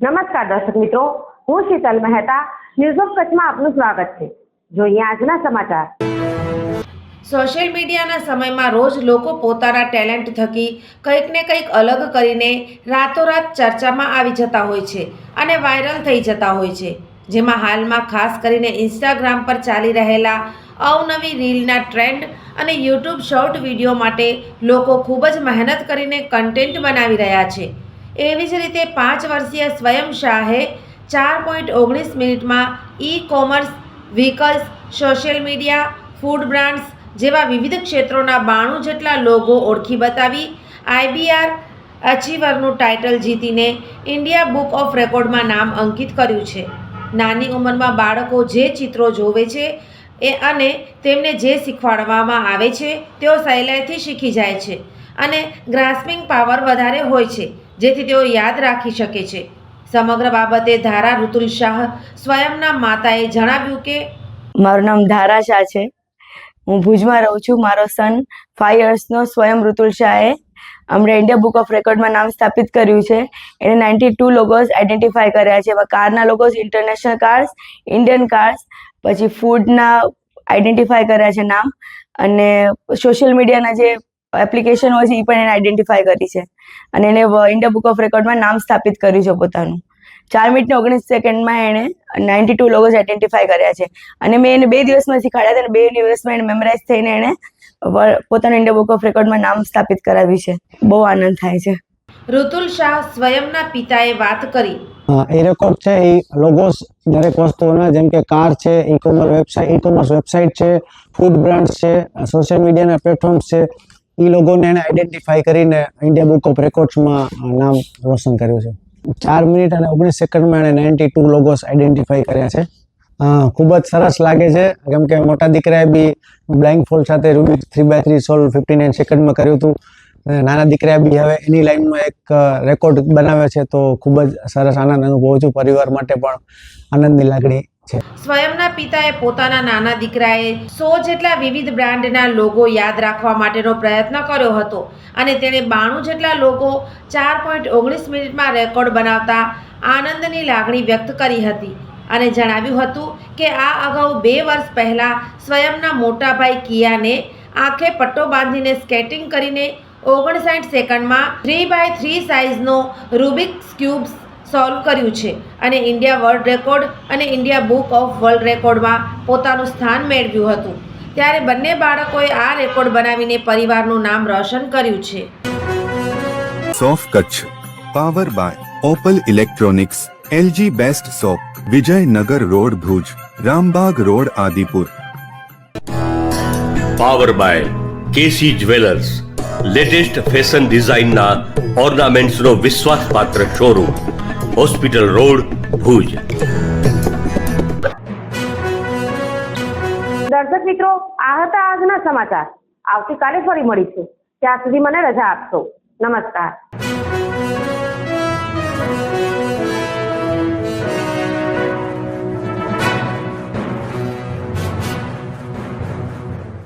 નમસ્કાર દર્શક મિત્રો, હું શીતલ મહેતા. ન્યૂઝ ઓફ કચ્છમાં આપનું સ્વાગત છે. જોઈએ આજના સમાચાર. સોશિયલ મીડિયાના સમયમાં રોજ લોકો પોતાના ટેલેન્ટ થકી કંઈક ને કંઈક અલગ કરીને રાતોરાત ચર્ચામાં આવી જતા હોય છે અને વાયરલ થઈ જતા હોય છે. જેમાં હાલમાં ખાસ કરીને ઇન્સ્ટાગ્રામ પર ચાલી રહેલા અવનવી રીલના ટ્રેન્ડ અને યુટ્યુબ શોર્ટ વિડીયો માટે લોકો ખૂબ જ મહેનત કરીને કન્ટેન્ટ બનાવી રહ્યા છે. એવી જ રીતે 5 વર્ષીય સ્વયં શાહે 4.19 મિનિટમાં e-commerce, vehicles, social media, food brands જેવા વિવિધ ક્ષેત્રોના 92 જેટલા લોગો ઓળખી બતાવી IBR અચીવરનું ટાઇટલ જીતીને ઇન્ડિયા બુક ઓફ રેકોર્ડમાં નામ અંકિત કર્યું છે. નાની ઉંમરમાં બાળકો જે ચિત્રો જોવે છે અને તેમને જે શીખવાડવામાં આવે છે તેઓ સહેલાઈથી શીખી જાય છે અને ગ્રાસ્પિંગ પાવર વધારે હોય છે, જેથી તેઓ યાદ રાખી શકે છે. સમગ્ર બાબતે ધારા ઋતુલ શાહ સ્વયંના માતાએ જણાવ્યું કે મારું નામ ધારા શાહ છે. હું ભુજમાં રહું છું. મારો સન 5 યર્સનો સ્વયં ઋતુલ શાહે હમણાં ઇન્ડિયા બુક ઓફ રેકોર્ડમાં નામ સ્થાપિત કર્યું છે. એને 92 લોગોસ આઈડેન્ટિફાય કર્યા છે. એમાં કારના Logos, international cars, Indian cars, પછી ફૂડના આઈડેન્ટિફાય કર્યા છે નામ, અને સોશિયલ મીડિયાના જે એપ્લિકેશન હોય છે એ પણ એને આઈડેન્ટિફાય કરી છે અને એને ઇન્ડિયા બુક ઓફ રેકોર્ડમાં નામ સ્થાપિત કર્યું છે પોતાનું. 4 મિનિટ ને 19 સેકન્ડમાં એણે 92 લોગોસ આઈડેન્ટિફાય કર્યા છે અને મેં એને 2 દિવસમાં શીખવાડ્યા હતા અને 2 દિવસમાં એને મેમરાઇઝ થઈને એણે પોતાનું ઇન્ડિયા બુક ઓફ રેકોર્ડમાં નામ સ્થાપિત કરાવ્યું છે. બહુ આનંદ થાય છે. ઋતુલ શાહ સ્વયંના પિતાએ વાત કરી. એ રેકોર્ડ છે એ લોગોસ દરેક વસ્તુઓના, જેમ કે કાર છે, ઈ-કોમર્સ વેબસાઇટ છે, ફૂડ બ્રાન્ડ્સ છે, સોશિયલ મીડિયાના પ્લેટફોર્મ્સ છે, એ લોગોને એને આઈડેન્ટિફાઈ કરીને ઇન્ડિયા બુક ઓફ રેકોર્ડ્સમાં નામ રોશન કર્યું છે. 4 મિનિટ અને 19 સેકન્ડમાં એણે 92 લોગોસ આઈડેન્ટિફાઈ કર્યા છે. ખૂબ જ સરસ લાગે છે, કેમ કે મોટા દીકરાએ બી બ્લાઇન્ડ ફોલ્ડ સાથે રૂબિક 3x3 સોલ્વ 59 સેકન્ડમાં કર્યું હતું. નાના દીકરાએ બી હવે એની લાઈનમાં એક રેકોર્ડ બનાવ્યો છે, તો ખૂબ જ સરસ આનંદ અનુભવું છું. પરિવાર માટે પણ આનંદની લાગણી છે. સ્વયંના પિતાએ પોતાના નાના દીકરાએ 100 જેટલા વિવિધ બ્રાન્ડના લોગો યાદ રાખવા માટેનો પ્રયત્ન કર્યો હતો અને તેણે 92 જેટલા લોગો 4.19 મિનિટમાં રેકોર્ડ બનાવતા આનંદની લાગણી વ્યક્ત કરી હતી અને જણાવ્યું હતું કે આ અગાઉ 2 વર્ષ પહેલા સ્વયંના મોટા ભાઈ કિયાને આંખે પટ્ટો બાંધીને સ્કેટિંગ કરીને 59 સેકન્ડમાં 3x3 સાઇઝનો રૂબિક્સ ક્યુબ્સ સોલ્વ કર્યું છે અને ઇન્ડિયા વર્લ્ડ રેકોર્ડ અને ઇન્ડિયા બુક ઓફ વર્લ્ડ રેકોર્ડમાં પોતાનું સ્થાન મેળવ્યું હતું. ત્યારે બંને બાળકોએ આ રેકોર્ડ બનાવીને પરિવારનું નામ રોશન કર્યું છે. સોફ Kutch power by Opal electronics, LG best shop, Vijaynagar road Bhuj, Rambag road Adipur. Power by KC jewellers, latest fashion ડિઝાઇનના ઓર્નામેન્ટ્સનો વિશ્વાસપાત્ર શોરૂમ, હોસ્પિટલ રોડ ભુજ. દર્શક મિત્રો, આ હતા આજના સમાચાર. આવતીકાલે ફરી મળીશું. ત્યાં સુધી મને રજા આપશો. નમસ્કાર.